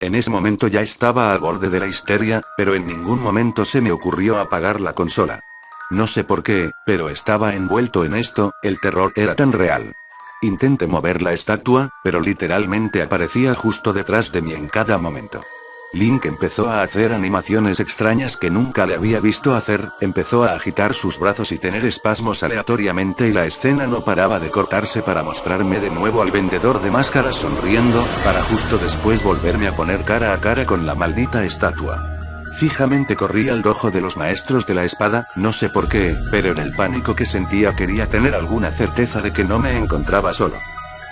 En ese momento ya estaba al borde de la histeria, pero en ningún momento se me ocurrió apagar la consola. No sé por qué, pero estaba envuelto en esto, el terror era tan real. Intenté mover la estatua, pero literalmente aparecía justo detrás de mí en cada momento. Link empezó a hacer animaciones extrañas que nunca le había visto hacer, empezó a agitar sus brazos y tener espasmos aleatoriamente y la escena no paraba de cortarse para mostrarme de nuevo al vendedor de máscaras sonriendo, para justo después volverme a poner cara a cara con la maldita estatua. Fijamente corrí al dojo de los maestros de la espada, no sé por qué, pero en el pánico que sentía quería tener alguna certeza de que no me encontraba solo.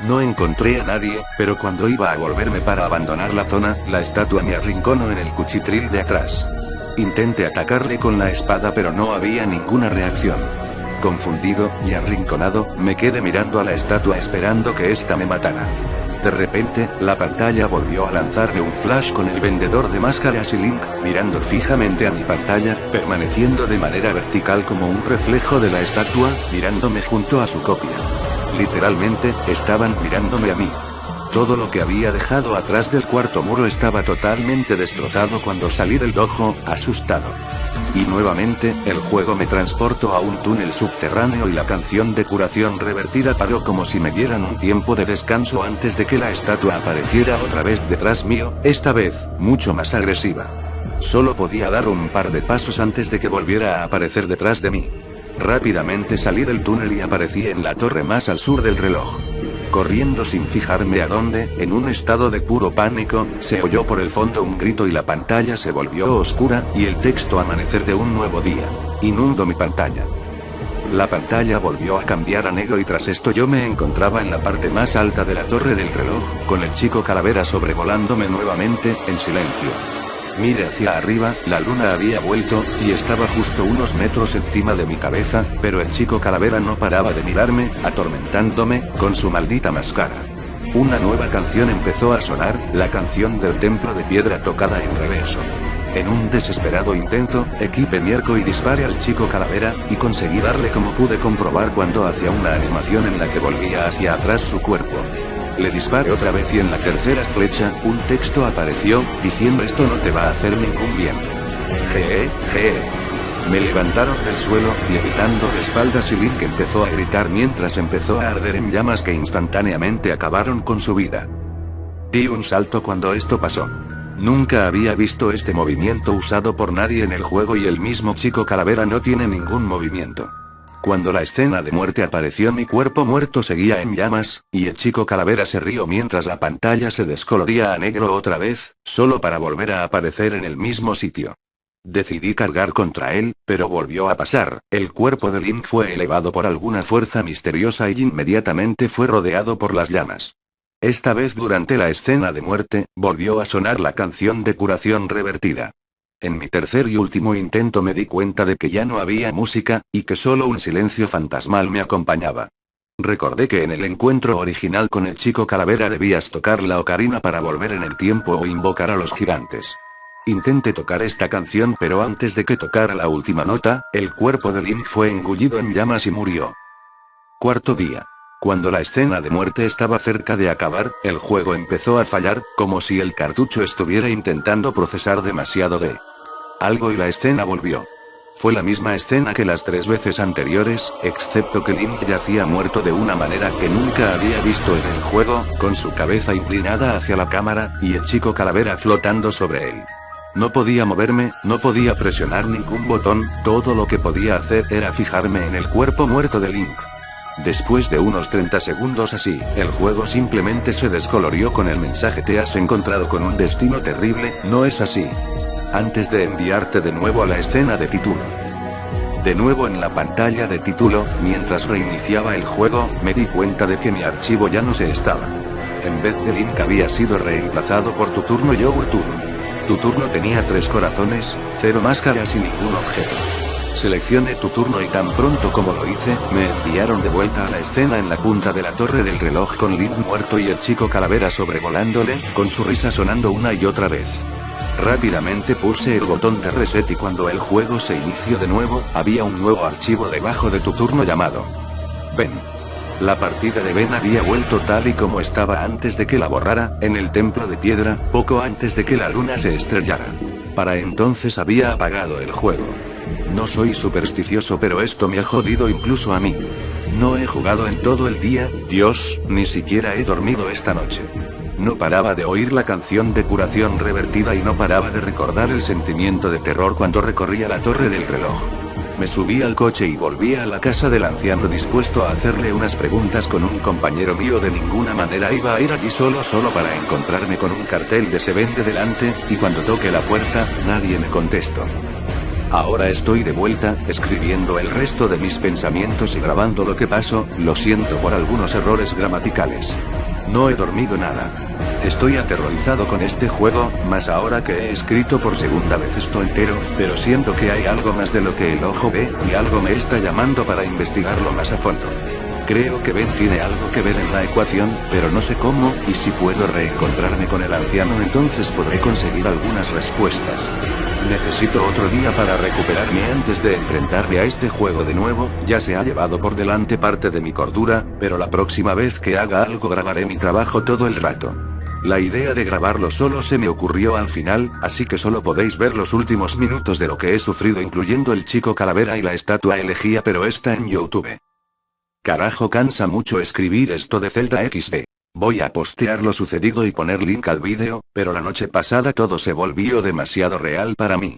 No encontré a nadie, pero cuando iba a volverme para abandonar la zona, la estatua me arrinconó en el cuchitril de atrás. Intenté atacarle con la espada pero no había ninguna reacción. Confundido y arrinconado, me quedé mirando a la estatua esperando que ésta me matara. De repente, la pantalla volvió a lanzarme un flash con el vendedor de máscaras y Link, mirando fijamente a mi pantalla, permaneciendo de manera vertical como un reflejo de la estatua, mirándome junto a su copia. Literalmente, estaban mirándome a mí. Todo lo que había dejado atrás del cuarto muro estaba totalmente destrozado cuando salí del dojo, asustado. Y nuevamente, el juego me transportó a un túnel subterráneo y la canción de curación revertida paró como si me dieran un tiempo de descanso antes de que la estatua apareciera otra vez detrás mío, esta vez, mucho más agresiva. Solo podía dar un par de pasos antes de que volviera a aparecer detrás de mí. Rápidamente salí del túnel y aparecí en la torre más al sur del reloj. Corriendo sin fijarme a dónde, en un estado de puro pánico, se oyó por el fondo un grito y la pantalla se volvió oscura, y el texto amanecer de un nuevo día inundó mi pantalla. La pantalla volvió a cambiar a negro y tras esto yo me encontraba en la parte más alta de la torre del reloj, con el chico calavera sobrevolándome nuevamente, en silencio. Miré hacia arriba, la luna había vuelto, y estaba justo unos metros encima de mi cabeza, pero el chico calavera no paraba de mirarme, atormentándome, con su maldita máscara. Una nueva canción empezó a sonar, la canción del templo de piedra tocada en reverso. En un desesperado intento, equipé mi arco y disparé al chico calavera, y conseguí darle como pude comprobar cuando hacía una animación en la que volvía hacia atrás su cuerpo. Le disparé otra vez y en la tercera flecha, un texto apareció, diciendo esto no te va a hacer ningún bien. GE. Me levantaron del suelo, levitando de espaldas y Link empezó a gritar mientras empezó a arder en llamas que instantáneamente acabaron con su vida. Di un salto cuando esto pasó. Nunca había visto este movimiento usado por nadie en el juego y el mismo chico calavera no tiene ningún movimiento. Cuando la escena de muerte apareció mi cuerpo muerto seguía en llamas, y el chico calavera se rió mientras la pantalla se descoloría a negro otra vez, solo para volver a aparecer en el mismo sitio. Decidí cargar contra él, pero volvió a pasar, el cuerpo de Link fue elevado por alguna fuerza misteriosa y inmediatamente fue rodeado por las llamas. Esta vez durante la escena de muerte, volvió a sonar la canción de curación revertida. En mi tercer y último intento me di cuenta de que ya no había música, y que solo un silencio fantasmal me acompañaba. Recordé que en el encuentro original con el chico calavera debías tocar la ocarina para volver en el tiempo o invocar a los gigantes. Intenté tocar esta canción pero antes de que tocara la última nota, el cuerpo de Link fue engullido en llamas y murió. Cuarto día. Cuando la escena de muerte estaba cerca de acabar, el juego empezó a fallar, como si el cartucho estuviera intentando procesar demasiado de algo y la escena volvió. Fue la misma escena que las 3 veces anteriores, excepto que Link yacía muerto de una manera que nunca había visto en el juego, con su cabeza inclinada hacia la cámara, y el chico calavera flotando sobre él. No podía moverme, no podía presionar ningún botón, todo lo que podía hacer era fijarme en el cuerpo muerto de Link. Después de unos 30 segundos así, el juego simplemente se descolorió con el mensaje te has encontrado con un destino terrible, ¿no es así? Antes de enviarte de nuevo a la escena de título. De nuevo en la pantalla de título, mientras reiniciaba el juego, me di cuenta de que mi archivo ya no se estaba. En vez de Link había sido reemplazado por tu turno Your Turn. Tu turno tenía 3 corazones, 0 máscaras y ningún objeto. Seleccioné tu turno y tan pronto como lo hice, me enviaron de vuelta a la escena en la punta de la torre del reloj con Link muerto y el chico calavera sobrevolándole, con su risa sonando una y otra vez. Rápidamente pulsé el botón de reset y cuando el juego se inició de nuevo, había un nuevo archivo debajo de tu turno llamado Ben. La partida de Ben había vuelto tal y como estaba antes de que la borrara, en el templo de piedra, poco antes de que la luna se estrellara. Para entonces había apagado el juego. No soy supersticioso, pero esto me ha jodido incluso a mí. No he jugado en todo el día, Dios, ni siquiera he dormido esta noche. No paraba de oír la canción de curación revertida y no paraba de recordar el sentimiento de terror cuando recorría la torre del reloj. Me subí al coche y volví a la casa del anciano dispuesto a hacerle unas preguntas con un compañero mío. De ninguna manera iba a ir allí solo para encontrarme con un cartel de "se vende" delante, y cuando toqué la puerta, nadie me contestó. Ahora estoy de vuelta, escribiendo el resto de mis pensamientos y grabando lo que pasó. Lo siento por algunos errores gramaticales. No he dormido nada. Estoy aterrorizado con este juego, más ahora que he escrito por segunda vez esto entero, pero siento que hay algo más de lo que el ojo ve, y algo me está llamando para investigarlo más a fondo. Creo que Ben tiene algo que ver en la ecuación, pero no sé cómo, y si puedo reencontrarme con el anciano entonces podré conseguir algunas respuestas. Necesito otro día para recuperarme antes de enfrentarme a este juego de nuevo. Ya se ha llevado por delante parte de mi cordura, pero la próxima vez que haga algo grabaré mi trabajo todo el rato. La idea de grabarlo solo se me ocurrió al final, así que solo podéis ver los últimos minutos de lo que he sufrido, incluyendo el chico calavera y la estatua elegía, pero está en YouTube. Carajo, cansa mucho escribir esto de Zelda XD. Voy a postear lo sucedido y poner link al vídeo, pero la noche pasada todo se volvió demasiado real para mí.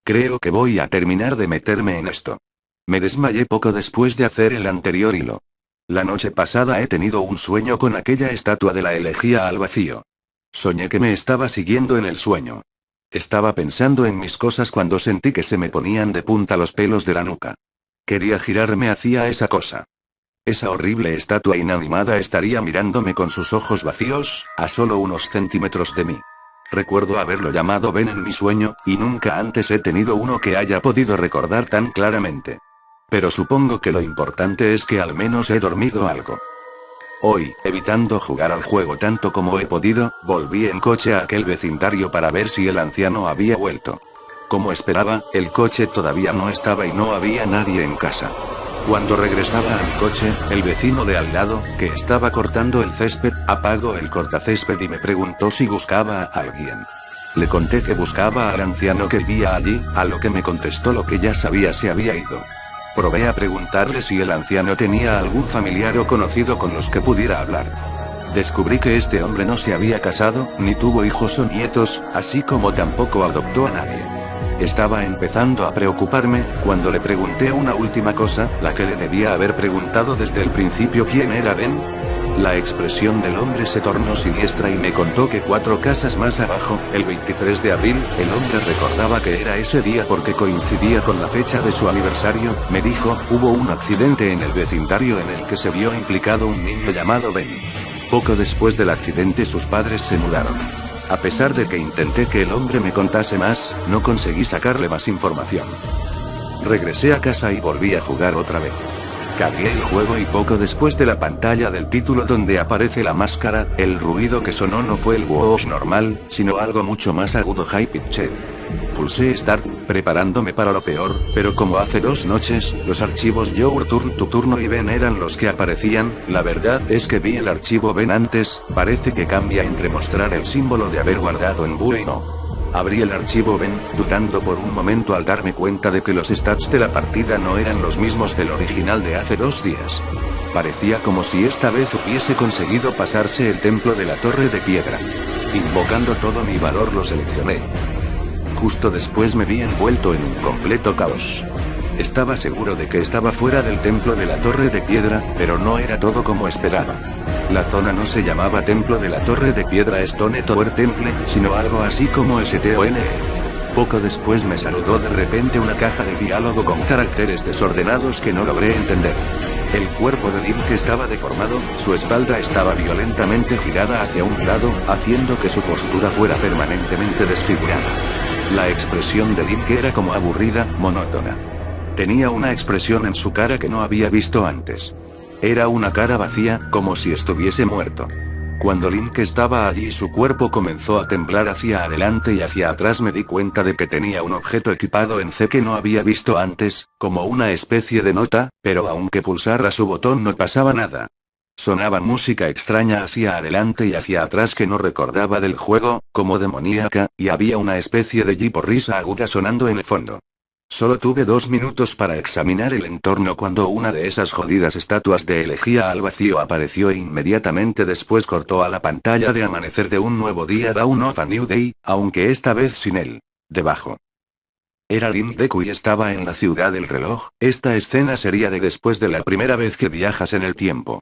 Creo que voy a terminar de meterme en esto. Me desmayé poco después de hacer el anterior hilo. La noche pasada he tenido un sueño con aquella estatua de la elegía al vacío. Soñé que me estaba siguiendo en el sueño. Estaba pensando en mis cosas cuando sentí que se me ponían de punta los pelos de la nuca. Quería girarme hacia esa cosa. Esa horrible estatua inanimada estaría mirándome con sus ojos vacíos, a solo unos centímetros de mí. Recuerdo haberlo llamado Ben en mi sueño, y nunca antes he tenido uno que haya podido recordar tan claramente. Pero supongo que lo importante es que al menos he dormido algo. Hoy, evitando jugar al juego tanto como he podido, volví en coche a aquel vecindario para ver si el anciano había vuelto. Como esperaba, el coche todavía no estaba y no había nadie en casa. Cuando regresaba a mi coche, el vecino de al lado, que estaba cortando el césped, apagó el cortacésped y me preguntó si buscaba a alguien. Le conté que buscaba al anciano que vivía allí, a lo que me contestó lo que ya sabía: se había ido. Probé a preguntarle si el anciano tenía algún familiar o conocido con los que pudiera hablar. Descubrí que este hombre no se había casado, ni tuvo hijos o nietos, así como tampoco adoptó a nadie. Estaba empezando a preocuparme, cuando le pregunté una última cosa, la que le debía haber preguntado desde el principio: ¿quién era Ben? La expresión del hombre se tornó siniestra y me contó que 4 casas más abajo, el 23 de abril, el hombre recordaba que era ese día porque coincidía con la fecha de su aniversario. Me dijo, hubo un accidente en el vecindario en el que se vio implicado un niño llamado Ben. Poco después del accidente sus padres se mudaron. A pesar de que intenté que el hombre me contase más, no conseguí sacarle más información. Regresé a casa y volví a jugar otra vez. Cargué el juego y poco después de la pantalla del título donde aparece la máscara, el ruido que sonó no fue el whoosh normal, sino algo mucho más agudo, high pitched. Pulsé Start, preparándome para lo peor, pero como hace 2 noches, los archivos Your Turn, tu turno y Ben eran los que aparecían. La verdad es que vi el archivo Ben antes, parece que cambia entre mostrar el símbolo de haber guardado en BUE y no. Abrí el archivo Ben, dudando por un momento al darme cuenta de que los stats de la partida no eran los mismos del original de hace 2 días. Parecía como si esta vez hubiese conseguido pasarse el templo de la torre de piedra. Invocando todo mi valor lo seleccioné. Justo después me vi envuelto en un completo caos. Estaba seguro de que estaba fuera del templo de la torre de piedra, pero no era todo como esperaba. La zona no se llamaba Templo de la Torre de Piedra Stone Tower Temple, sino algo así como STONE. Poco después me saludó de repente una caja de diálogo con caracteres desordenados que no logré entender. El cuerpo de Link estaba deformado, su espalda estaba violentamente girada hacia un lado, haciendo que su postura fuera permanentemente desfigurada. La expresión de Link era como aburrida, monótona. Tenía una expresión en su cara que no había visto antes. Era una cara vacía, como si estuviese muerto. Cuando Link estaba allí, su cuerpo comenzó a temblar hacia adelante y hacia atrás. Me di cuenta de que tenía un objeto equipado en C que no había visto antes, como una especie de nota, pero aunque pulsara su botón no pasaba nada. Sonaba música extraña hacia adelante y hacia atrás que no recordaba del juego, como demoníaca, y había una especie de risa aguda sonando en el fondo. Solo tuve 2 minutos para examinar el entorno cuando una de esas jodidas estatuas de elegía al vacío apareció e inmediatamente después cortó a la pantalla de amanecer de un nuevo día Dawn of a New Day, aunque esta vez sin él. Debajo. Era Link Deku y estaba en la ciudad del reloj. Esta escena sería de después de la primera vez que viajas en el tiempo.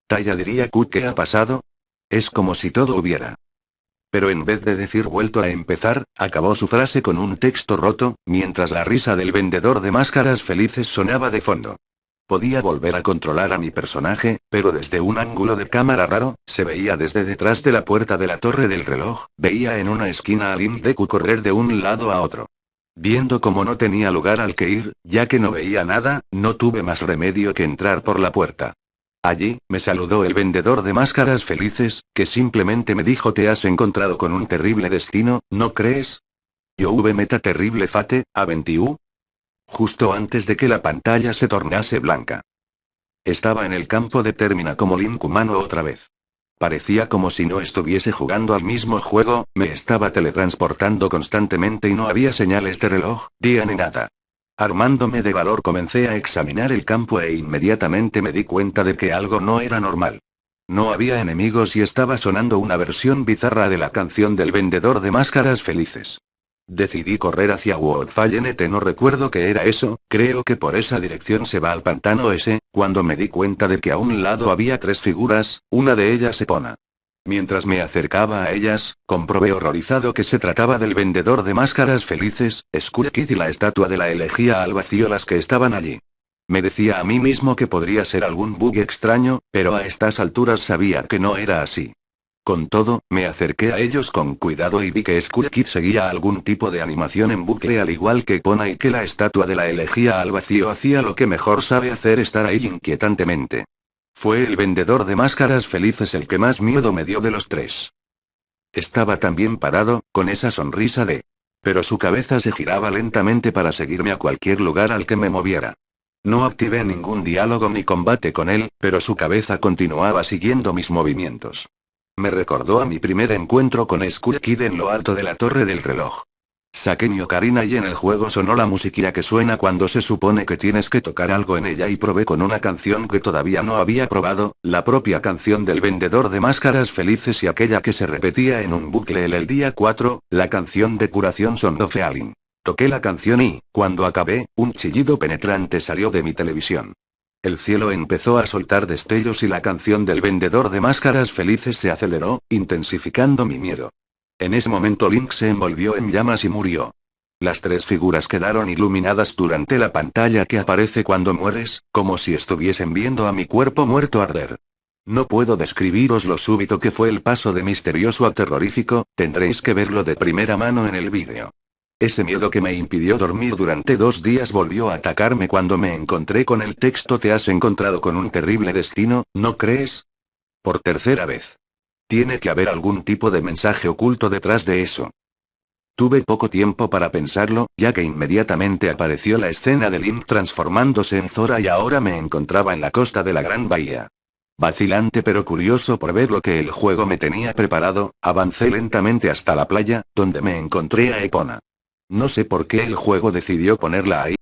Taya diría ¿qué ha pasado? Es como si todo hubiera. Pero en vez de decir vuelto a empezar, acabó su frase con un texto roto, mientras la risa del vendedor de máscaras felices sonaba de fondo. Podía volver a controlar a mi personaje, pero desde un ángulo de cámara raro, se veía desde detrás de la puerta de la torre del reloj, veía en una esquina a Link Deku correr de un lado a otro. Viendo como no tenía lugar al que ir, ya que no veía nada, no tuve más remedio que entrar por la puerta. Allí, me saludó el vendedor de máscaras felices, que simplemente me dijo te has encontrado con un terrible destino, ¿no crees? Yo meta terrible fate, a 21. Justo antes de que la pantalla se tornase blanca. Estaba en el campo de Termina como Link humano otra vez. Parecía como si no estuviese jugando al mismo juego, me estaba teletransportando constantemente y no había señales de reloj, día ni nada. Armándome de valor comencé a examinar el campo e inmediatamente me di cuenta de que algo no era normal. No había enemigos y estaba sonando una versión bizarra de la canción del vendedor de máscaras felices. Decidí correr hacia Woodfallen, no recuerdo qué era eso, creo que por esa dirección se va al pantano ese, cuando me di cuenta de que a un lado había 3 figuras, una de ellas Epona. Mientras me acercaba a ellas, comprobé horrorizado que se trataba del vendedor de máscaras felices, Skull Kid y la estatua de la elegía al vacío las que estaban allí. Me decía a mí mismo que podría ser algún bug extraño, pero a estas alturas sabía que no era así. Con todo, me acerqué a ellos con cuidado y vi que Skull Kid seguía algún tipo de animación en bucle al igual que Epona y que la estatua de la elegía al vacío hacía lo que mejor sabe hacer, estar ahí inquietantemente. Fue el vendedor de máscaras felices el que más miedo me dio de los 3. Estaba tan bien parado, con esa sonrisa de... Pero su cabeza se giraba lentamente para seguirme a cualquier lugar al que me moviera. No activé ningún diálogo ni combate con él, pero su cabeza continuaba siguiendo mis movimientos. Me recordó a mi primer encuentro con Skull Kid en lo alto de la torre del reloj. Saqué mi ocarina y en el juego sonó la musiquilla que suena cuando se supone que tienes que tocar algo en ella y probé con una canción que todavía no había probado, la propia canción del vendedor de máscaras felices y aquella que se repetía en un bucle el día 4, la canción de curación Sound of Healing. Toqué la canción y, cuando acabé, un chillido penetrante salió de mi televisión. El cielo empezó a soltar destellos y la canción del vendedor de máscaras felices se aceleró, intensificando mi miedo. En ese momento Link se envolvió en llamas y murió. Las 3 figuras quedaron iluminadas durante la pantalla que aparece cuando mueres, como si estuviesen viendo a mi cuerpo muerto arder. No puedo describiros lo súbito que fue el paso de misterioso a terrorífico, tendréis que verlo de primera mano en el vídeo. Ese miedo que me impidió dormir durante 2 días volvió a atacarme cuando me encontré con el texto te has encontrado con un terrible destino, ¿no crees? Por tercera vez. Tiene que haber algún tipo de mensaje oculto detrás de eso. Tuve poco tiempo para pensarlo, ya que inmediatamente apareció la escena de Link transformándose en Zora y ahora me encontraba en la costa de la Gran Bahía. Vacilante pero curioso por ver lo que el juego me tenía preparado, avancé lentamente hasta la playa, donde me encontré a Epona. No sé por qué el juego decidió ponerla ahí,